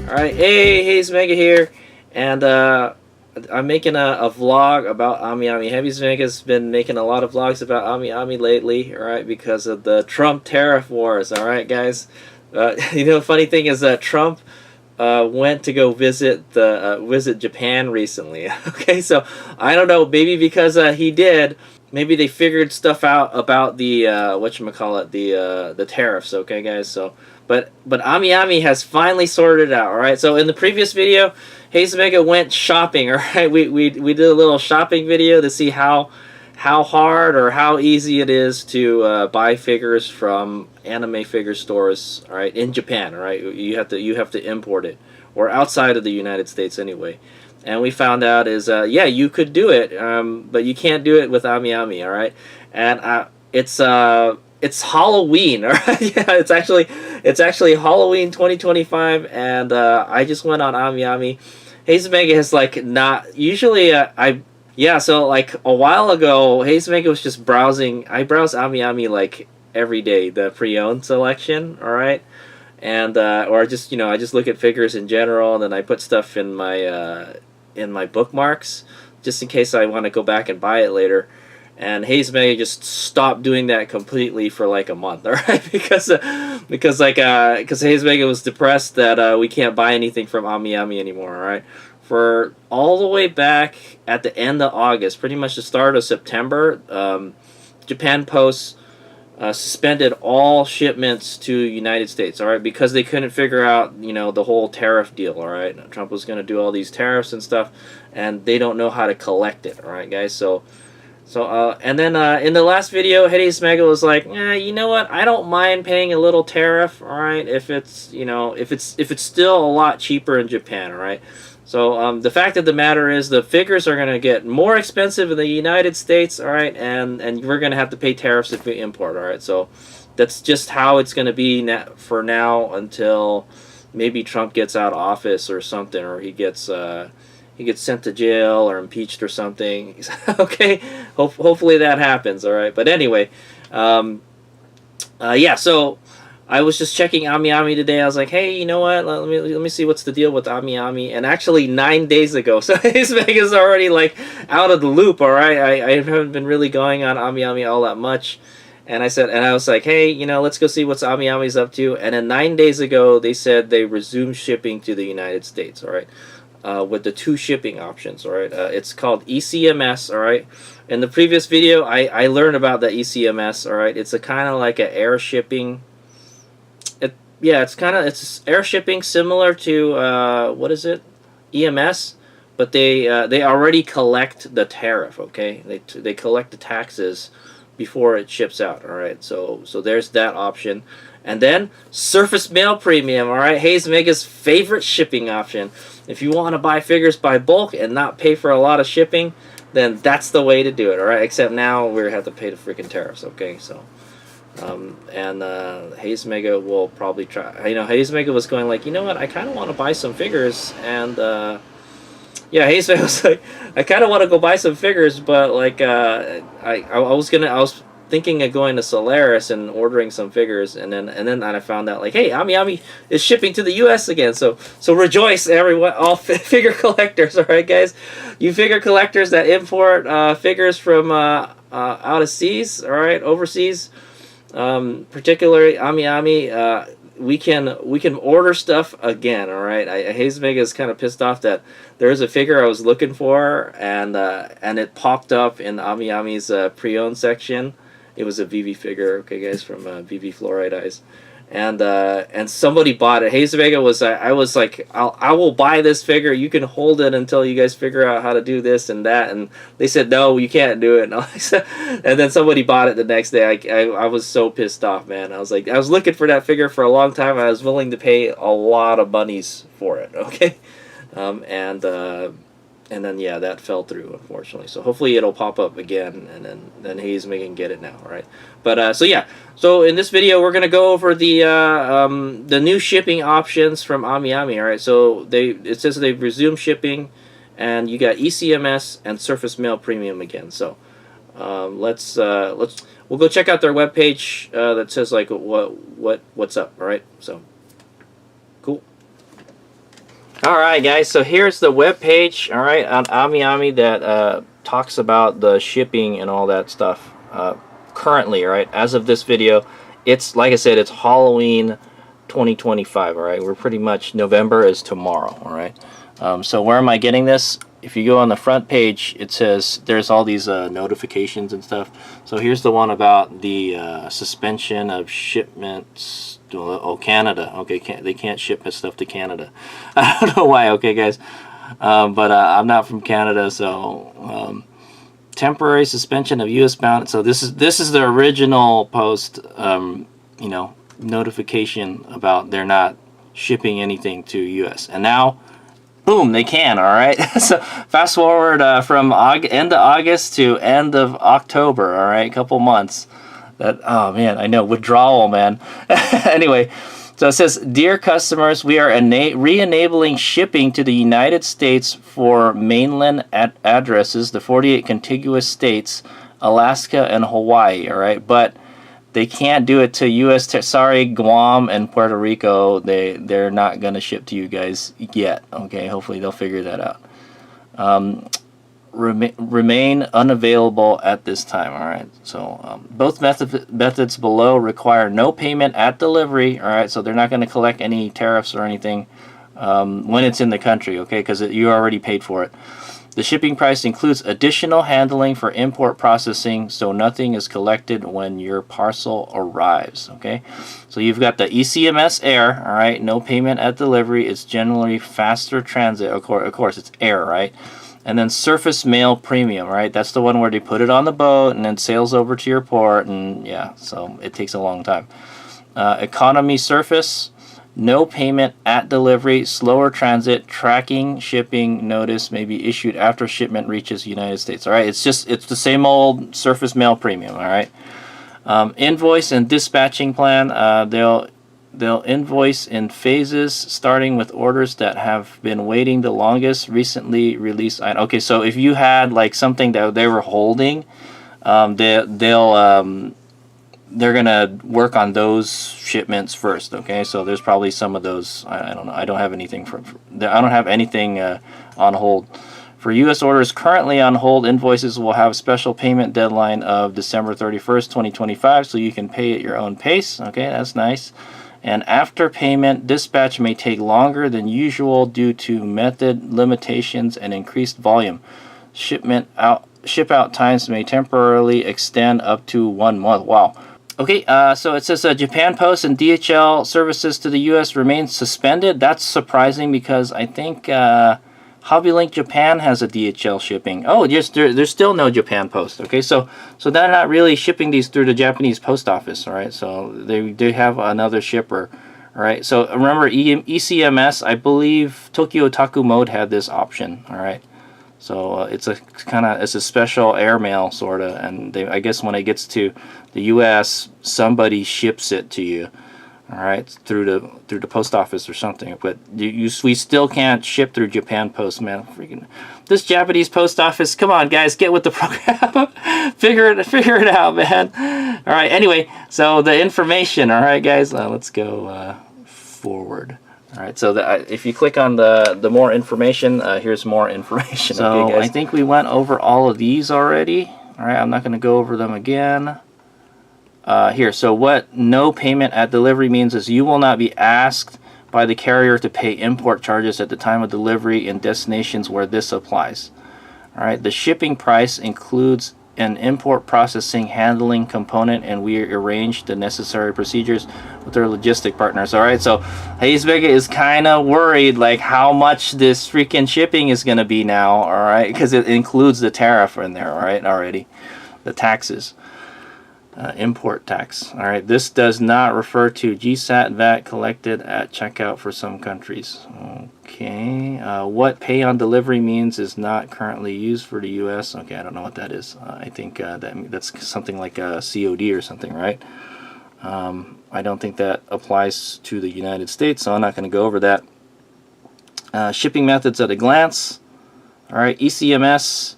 Alright, hey, it's Mega here, and I'm making a vlog about AmiAmi. Heavy's Mega's been making a lot of vlogs about AmiAmi lately, alright, because of the Trump tariff wars, alright, guys? The funny thing is that Trump went to go visit Japan recently. Okay, so I don't know, maybe because he did, maybe they figured stuff out about the whatchamacallit, the tariffs. Okay, guys. So, but AmiAmi has finally sorted it out. All right. So in the previous video, Haze Mega went shopping. All right, we did a little shopping video to see how hard or how easy it is to buy figures from anime figure stores, all right, in Japan. All right, you have to import it, or outside of the United States anyway. And we found out is yeah, you could do it, but you can't do it with AmiAmi. All right, and it's Halloween. All right, yeah, it's actually Halloween 2025, and I just went on AmiAmi. Haze Mega has like not usually yeah, so like a while ago, Haze Mega was just browsing. I browse AmiAmi like every day, the pre-owned selection, all right, and or just I just look at figures in general, and then I put stuff in my bookmarks just in case I want to go back and buy it later. And Haze Mega just stopped doing that completely for like a month, all right, because Haze Mega was depressed that we can't buy anything from AmiAmi anymore, all right. For all the way back at the end of August, pretty much the start of September, Japan Post suspended all shipments to United States, all right, because they couldn't figure out, the whole tariff deal, all right. Trump was going to do all these tariffs and stuff, and they don't know how to collect it, all right, guys. So and then in the last video, Haze Mega was like, you know what? I don't mind paying a little tariff, all right, if it's if it's still a lot cheaper in Japan, all right. So the fact of the matter is the figures are going to get more expensive in the United States, all right, and we're going to have to pay tariffs if we import, all right. So that's just how it's going to be for now until maybe Trump gets out of office or something, or he gets sent to jail or impeached or something. Okay, hopefully that happens, all right. But anyway, yeah, so I was just checking AmiAmi today. I was like, hey, you know what? Let me see what's the deal with AmiAmi. And actually 9 days ago, so Haze Mega's already like out of the loop. All right, I haven't been really going on AmiAmi all that much. And I was like, hey, let's go see what's AmiAmi's up to. And then 9 days ago, they said they resumed shipping to the United States. All right, with the 2 shipping options. All right, it's called ECMS. All right. In the previous video, I learned about the ECMS. All right, it's a kind of like an air shipping. Yeah, it's air shipping similar to what is it, EMS, but they already collect the tariff. Okay, they collect the taxes before it ships out. All right, so there's that option, and then surface mail premium. All right, Haze Mega's favorite shipping option. If you want to buy figures by bulk and not pay for a lot of shipping, then that's the way to do it. All right, except now we have to pay the freaking tariffs. Okay, so. And Haze Mega will probably try. Haze Mega was going like, you know what? I kind of want to buy some figures, and yeah, Haze Mega was like, I kind of want to go buy some figures, but like, I was thinking of going to Solaris and ordering some figures, and then I found out like, hey, AmiAmi is shipping to the U.S. again, so rejoice, everyone, all figure collectors, all right, guys, you figure collectors that import figures from out of seas, all right, overseas. Particularly AmiAmi, we can order stuff again. All right, Haze Mega is kind of pissed off that there was a figure I was looking for, and it popped up in AmiAmi's pre-owned section. It was a VV figure, okay, guys, from VV Fluorite Eyes, and somebody bought it. Haze Mega was I was like, I will buy this figure. You can hold it until you guys figure out how to do this and that. And they said no, you can't do it. And then somebody bought it the next day. I was so pissed off, man. I was like, I was looking for that figure for a long time. I was willing to pay a lot of monies for it. Okay, and then yeah, that fell through, unfortunately. So hopefully it'll pop up again, and then Haze Mega can get it now, all right? But so yeah, so in this video we're gonna go over the new shipping options from AmiAmi, all right? So it says they've resumed shipping, and you got ECMS and Surface Mail Premium again. So we'll go check out their webpage that says like what's up, all right? So cool. Alright guys, so here's the web page, alright, on AmiAmi that talks about the shipping and all that stuff. Currently, alright, as of this video, it's, like I said, it's Halloween 2025, alright? We're pretty much, November is tomorrow, alright? So where am I getting this? If you go on the front page, it says there's all these notifications and stuff. So here's the one about the suspension of shipments. Oh, Canada. Okay, they can't ship this stuff to Canada. I don't know why. Okay, guys, but I'm not from Canada, so temporary suspension of U.S. bound. So this is the original post. You know, notification about they're not shipping anything to U.S. and now, boom, they can. All right. So fast forward from end of August to end of October. All right, couple months. That, oh man, I know, withdrawal, man. Anyway, so it says, dear customers, we are re-enabling shipping to the United States for mainland addresses, the 48 contiguous states, Alaska and Hawaii, all right? But they can't do it to U.S. Sorry, Guam and Puerto Rico, they're not going to ship to you guys yet, okay? Hopefully they'll figure that out. Remain unavailable at this time. All right, so both methods below require no payment at delivery. All right, so they're not going to collect any tariffs or anything when it's in the country, okay, because you already paid for it. The shipping price includes additional handling for import processing, so nothing is collected when your parcel arrives, okay? So you've got the ECMS air, all right, no payment at delivery. It's generally faster transit, of course it's air, right? And then surface mail premium, right? That's the one where they put it on the boat and then sails over to your port, and yeah, so it takes a long time. Economy surface, no payment at delivery, slower transit, tracking, shipping notice may be issued after shipment reaches the United States. All right, it's the same old surface mail premium. All right, invoice and dispatching plan. They'll invoice in phases, starting with orders that have been waiting the longest, recently released. Okay, so if you had like something that they were holding, they're gonna work on those shipments first. Okay, so there's probably some of those. I don't know. I don't have anything I don't have anything on hold. For U.S. orders currently on hold, invoices will have a special payment deadline of December 31st, 2025, so you can pay at your own pace. Okay, that's nice. And after payment, dispatch may take longer than usual due to method limitations and increased volume. Ship out times may temporarily extend up to 1 month. Wow. Okay, so it says Japan Post and DHL services to the U.S. remain suspended. That's surprising because I think HobbyLink Japan has a DHL shipping. Oh, yes, there's still no Japan Post. Okay, so they're not really shipping these through the Japanese post office, all right? So they have another shipper, all right? So remember, ECMS, I believe Tokyo Otaku Mode had this option, all right? So it's a special airmail sort of, and I guess when it gets to the U.S., somebody ships it to you. All right, through the post office or something, but we still can't ship through Japan Post, man. Freaking this Japanese post office! Come on, guys, get with the program. figure it out, man. All right. Anyway, so the information. All right, guys, let's go forward. All right. So if you click on the more information, here's more information. So okay, guys. I think we went over all of these already. All right. I'm not going to go over them again. Here, so what no payment at delivery means is you will not be asked by the carrier to pay import charges at the time of delivery in destinations where this applies. All right, the shipping price includes an import processing handling component, and we arrange the necessary procedures with our logistic partners. All right, so Hayesvega is kind of worried like how much this freaking shipping is going to be now, all right, because it includes the tariff in there, all right, already, the taxes. Import tax. All right, this does not refer to GSAT VAT collected at checkout for some countries. Okay, what pay on delivery means is not currently used for the U.S. Okay, I don't know what that is. I think that's something like a COD or something, right? I don't think that applies to the United States, so I'm not going to go over that. Shipping methods at a glance. All right, ECMS.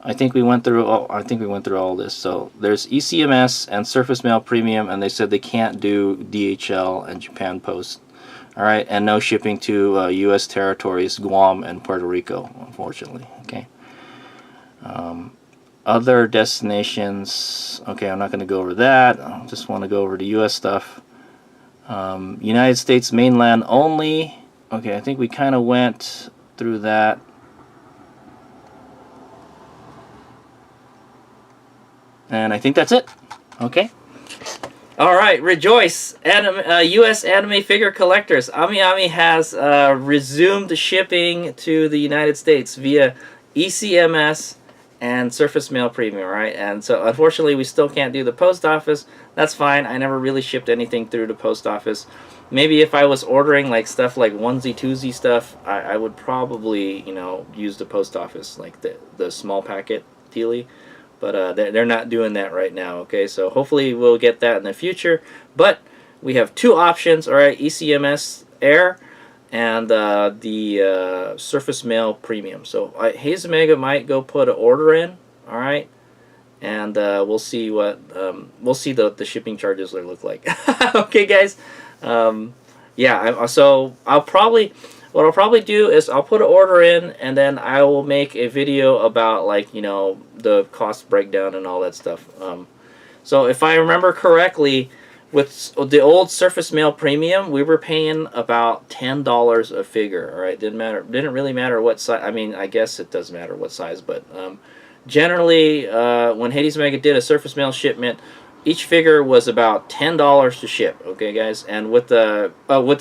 I think we went through all this. So there's ECMS and Surface Mail Premium, and they said they can't do DHL and Japan Post. All right, and no shipping to U.S. territories, Guam and Puerto Rico, unfortunately. Okay. Other destinations. Okay, I'm not going to go over that. I just want to go over the U.S. stuff. United States mainland only. Okay, I think we kind of went through that. And I think that's it. Okay. All right, rejoice, U.S. anime figure collectors. AmiAmi has resumed shipping to the United States via ECMS and Surface Mail Premium, right? And so, unfortunately, we still can't do the post office. That's fine. I never really shipped anything through the post office. Maybe if I was ordering like stuff like onesie twosie stuff, I would probably, you know, use the post office, like the small packet dealie. But they're not doing that right now, okay? So hopefully we'll get that in the future. But we have two options, all right? ECMS Air and the Surface Mail Premium. So Hayes Omega might go put an order in, all right? And we'll see what we'll see the shipping charges look like. Okay, guys. Yeah. So what I'll probably do is I'll put an order in, and then I will make a video about, like, you know, the cost breakdown and all that stuff. So if I remember correctly, with the old Surface Mail Premium, we were paying about $10 a figure. All right, didn't really matter what size. I mean, I guess it does matter what size, but generally, when Hades Omega did a Surface Mail shipment, each figure was about $10 to ship. Okay, guys, and with the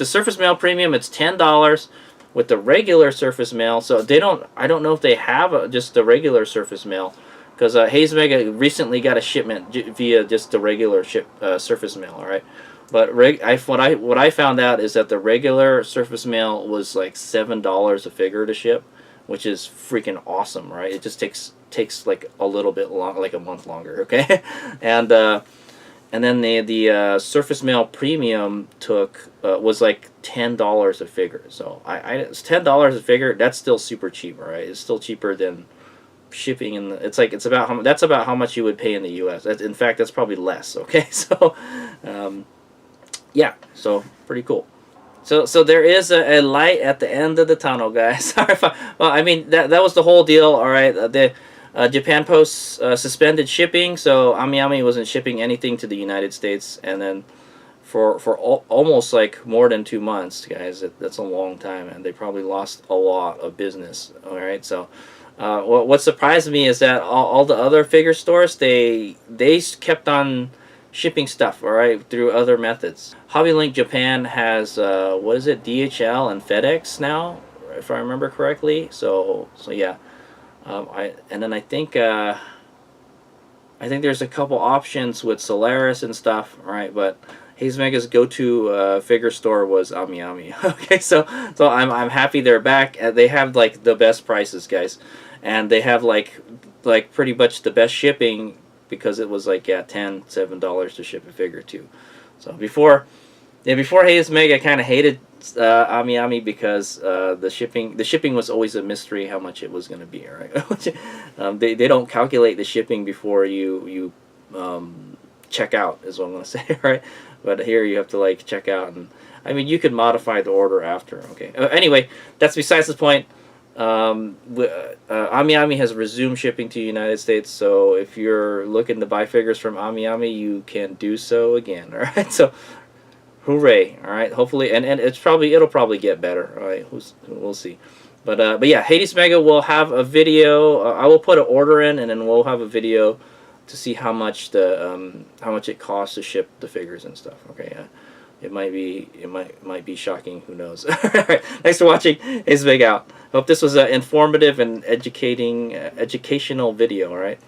Surface Mail Premium, it's $10. With the regular Surface Mail, so they don't. I don't know if they have just the regular Surface Mail, because Hayes Omega recently got a shipment via just the regular Surface Mail. All right, but what I found out is that the regular Surface Mail was like $7 a figure to ship, which is freaking awesome, right? It just takes like a little bit long, like a month longer. Okay, and then the Surface Mail Premium was like $10 a figure. So it's $10 a figure. That's still super cheap, right? It's still cheaper than shipping in that's about how much you would pay in the U.S. In fact, that's probably less. Okay, so yeah, so pretty cool. So there is a light at the end of the tunnel, guys. Sorry well, I mean that was the whole deal. All right, Japan Post suspended shipping, so AmiAmi wasn't shipping anything to the United States, and then for almost like more than 2 months, guys. That's a long time, and they probably lost a lot of business. All right, so what surprised me is that all the other figure stores they kept on shipping stuff, all right, through other methods. HobbyLink Japan has what is it, DHL and FedEx now, if I remember correctly. So yeah. And then I think there's a couple options with Solaris and stuff, right? But Hayes Omega's go-to figure store was AmiAmi. Okay, so I'm happy they're back. They have like the best prices, guys, and they have like pretty much the best shipping, because it was like $7 to ship a figure too. So before Hayes Omega kind of hated AmiAmi because the shipping was always a mystery how much it was going to be. All right, they don't calculate the shipping before you check out, is what I'm going to say. Right, but here you have to like check out, and I mean you could modify the order after. Okay, anyway, that's besides the point. AmiAmi has resumed shipping to the United States, so if you're looking to buy figures from AmiAmi, you can do so again. All right, so. Hooray! All right, hopefully, and it'll probably get better. All right, we'll see. But yeah, Hades Mega will have a video. I will put an order in, and then we'll have a video to see how much it costs to ship the figures and stuff. Okay, yeah, it might be shocking. Who knows? All right, thanks for watching. Hades Mega out. Hope this was an informative and educational video. All right.